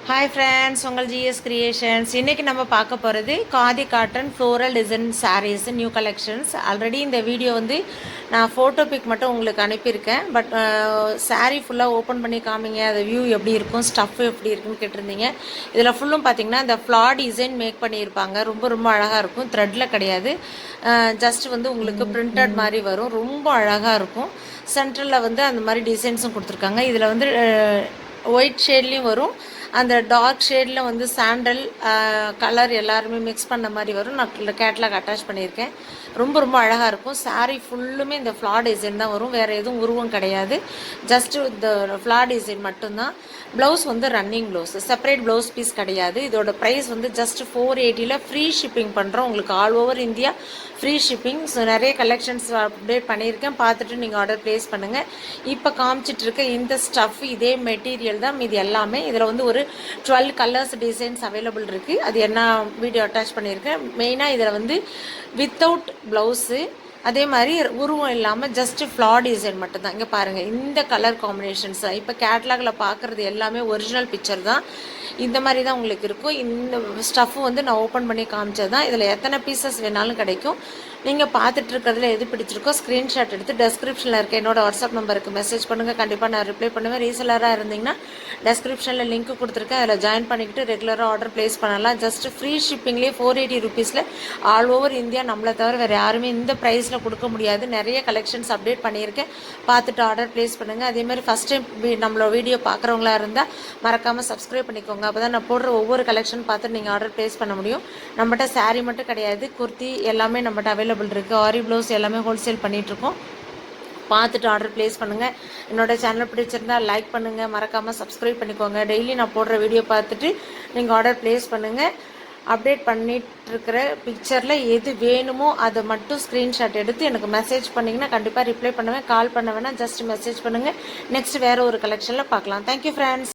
Hi friends, உங்கள் GS creations. இன்றைக்கி நம்ம பார்க்க போகிறது khadi cotton floral design sarees new collections. Already இந்த வீடியோ நான் ஃபோட்டோ பிக் மட்டும் உங்களுக்கு அனுப்பியிருக்கேன். பட் சாரீ ஃபுல்லாக ஓப்பன் பண்ணி காமிங்க, அது வியூ எப்படி இருக்கும், ஸ்டஃப் எப்படி இருக்குன்னு கேட்டிருந்தீங்க. இதில் ஃபுல்லும் பார்த்திங்கன்னா இந்த ஃப்ளா டிசைன் மேக் பண்ணியிருப்பாங்க. ரொம்ப ரொம்ப அழகாக இருக்கும். த்ரெட்டில் கிடையாது, ஜஸ்ட் உங்களுக்கு பிரிண்டட் மாதிரி வரும். ரொம்ப அழகாக இருக்கும். சென்டரில் அந்த மாதிரி டிசைன்ஸும் கொடுத்துருக்காங்க. இதில் ஒயிட் ஷேட்லேயும் வரும், அந்த டார்க் ஷேடில் சாண்டல் கலர் எல்லாருமே மிக்ஸ் பண்ண மாதிரி வரும். நான் கேட்லாக் அட்டாச் பண்ணியிருக்கேன். ரொம்ப ரொம்ப அழகாக இருக்கும். சாரீ ஃபுல்லுமே இந்த ஃப்ளா டிசைன் தான் வரும், வேறு எதுவும் உருவம் கிடையாது. ஜஸ்ட்டு இந்த ஃப்ளா டிசைன் மட்டும்தான். Blouse running blouse, separate blouse piece கிடையாது. இதோட ப்ரைஸ் ஜஸ்ட் 480 ஃப்ரீ ஷிப்பிங் பண்ணுறோம். உங்களுக்கு all over India free shipping. So நிறைய கலெக்ஷன்ஸ் அப்டேட் பண்ணியிருக்கேன், பார்த்துட்டு நீங்கள் ஆர்டர் ப்ளேஸ் பண்ணுங்கள். இப்போ காமிச்சிட்ருக்க இந்த ஸ்டஃப் இதே மெட்டீரியல் தான், இது எல்லாமே. இதில் ஒரு 12 கலர்ஸ் டிசைன்ஸ் அவைலபிள் இருக்குது. அது என்ன வீடியோ அட்டாச் பண்ணியிருக்கேன். மெயினாக இதில் வித்தவுட் ப்ளவுஸு, அதே மாதிரி உருவம் இல்லாமல் ஜஸ்ட்டு ஃப்ளா டிசைன் மட்டும்தான். இங்கே பாருங்கள், இந்த கலர் காம்பினேஷன்ஸ் இப்போ கேட்லாகில் பார்க்குறது எல்லாமே ஒரிஜினல் பிக்சர் தான். இந்த மாதிரி தான் உங்களுக்கு இருக்கும். இந்த ஸ்டஃப்பு நான் ஓப்பன் பண்ணி காமிச்சது தான். இதில் எத்தனை பீசஸ் வேணாலும் கிடைக்கும். நீங்கள் பார்த்துட்டு இருக்கிறதுல எது பிடிச்சிருக்கோ ஸ்க்ரீன்ஷாட் எடுத்து டெஸ்கிரிப்ஷனில் இருக்க என்னோடய வாட்ஸ்அப் நம்பருக்கு மெசேஜ் பண்ணுங்கள். கண்டிப்பாக நான் ரிப்ளை பண்ணுவேன். ரீசெலராக இருந்தீங்கன்னா டெஸ்கிரிப்ஷனில் லிங்க் கொடுத்துருக்கேன், அதில் ஜாயின் பண்ணிக்கிட்டு ரெகுலராக ஆர்டர் ப்ளேஸ் பண்ணலாம். ஜஸ்ட் ஃப்ரீ ஷிப்பிங்லேயே 480 ருபீஸில் ஆல் ஓவர் இந்தியா. நம்மளை தவிர வேறு யாருமே இந்த ப்ரைஸில் கொடுக்க முடியாது. நிறைய கலெக்ஷன்ஸ் அப்டேட் பண்ணியிருக்கேன், பார்த்துட்டு ஆர்டர் ப்ளேஸ் பண்ணுங்கள். அதேமாதிரி ஃபஸ்ட் டைம் நம்மளோட வீடியோ பார்க்குறவங்களா இருந்தால் மறக்காமல் சப்ஸ்கிரைப் பண்ணிக்கோங்க. அப்போ தான் நான் போடுற ஒவ்வொரு கலெக்ஷன் பார்த்துட்டு நீங்கள் ஆர்டர் ப்ளேஸ் பண்ண முடியும். நம்மகிட்ட சாரீ மட்டும் கிடையாது, குர்த்தி எல்லாமே நம்மகிட்ட அவைலபிள் இருக்குது. ஆரி ப்ளவுஸ் எல்லாமே ஹோல்சேல் பண்ணிகிட்ருக்கோம். பார்த்துட்டு ஆர்டர் ப்ளேஸ் பண்ணுங்கள். என்னோடய சேனல் பிடிச்சிருந்தால் லைக் பண்ணுங்கள், மறக்காமல் சப்ஸ்கிரைப் பண்ணிக்கோங்க. டெய்லி நான் போடுற வீடியோ பார்த்துட்டு நீங்கள் ஆர்டர் ப்ளேஸ் பண்ணுங்கள். அப்டேட் பண்ணிகிட்ருக்கிற பிக்சரில் எது வேணுமோ அதை மட்டும் ஸ்க்ரீன்ஷாட் எடுத்து எனக்கு மெசேஜ் பண்ணிங்கன்னா கண்டிப்பாக ரிப்ளை பண்ணுவேன். கால் பண்ண வேணால் ஜஸ்ட் மெசேஜ் பண்ணுங்கள். நெக்ஸ்ட் வேறு ஒரு கலெக்ஷனில் பார்க்கலாம். Thank you friends.